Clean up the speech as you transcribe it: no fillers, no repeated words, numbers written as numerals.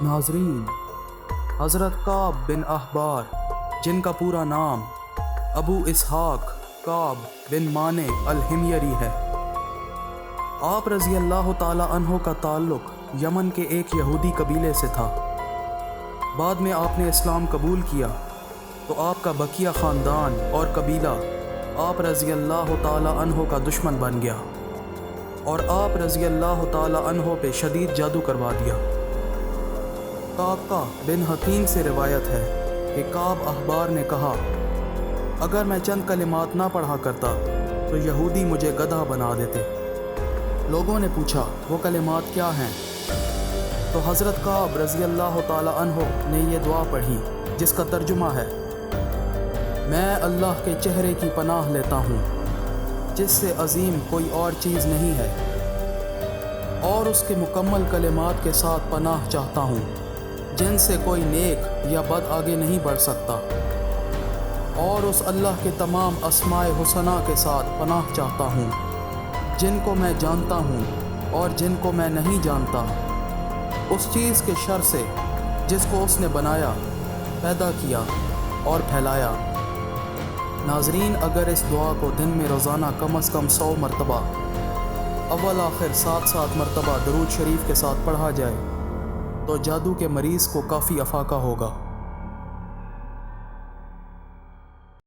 ناظرین، حضرت کعب بن احبار، جن کا پورا نام ابو اسحاق کعب بن مانے الحمیری ہے، آپ رضی اللہ تعالی عنہ کا تعلق یمن کے ایک یہودی قبیلے سے تھا۔ بعد میں آپ نے اسلام قبول کیا تو آپ کا بقیہ خاندان اور قبیلہ آپ رضی اللہ تعالی عنہ کا دشمن بن گیا اور آپ رضی اللہ تعالی عنہ پہ شدید جادو کروا دیا۔ قعقاع بن حکیم سے روایت ہے کہ کعب احبار نے کہا، اگر میں چند کلمات نہ پڑھا کرتا تو یہودی مجھے گدھا بنا دیتے۔ لوگوں نے پوچھا وہ کلمات کیا ہیں؟ تو حضرت کعب رضی اللہ تعالی عنہ نے یہ دعا پڑھی جس کا ترجمہ ہے، میں اللہ کے چہرے کی پناہ لیتا ہوں جس سے عظیم کوئی اور چیز نہیں ہے، اور اس کے مکمل کلمات کے ساتھ پناہ چاہتا ہوں جن سے کوئی نیک یا بد آگے نہیں بڑھ سکتا، اور اس اللہ کے تمام اسماء حسنہ کے ساتھ پناہ چاہتا ہوں جن کو میں جانتا ہوں اور جن کو میں نہیں جانتا، اس چیز کے شر سے جس کو اس نے بنایا، پیدا کیا اور پھیلایا۔ ناظرین، اگر اس دعا کو دن میں روزانہ کم از کم 100 مرتبہ اول آخر 7 مرتبہ درود شریف کے ساتھ پڑھا جائے تو جادو کے مریض کو کافی افاقہ ہوگا۔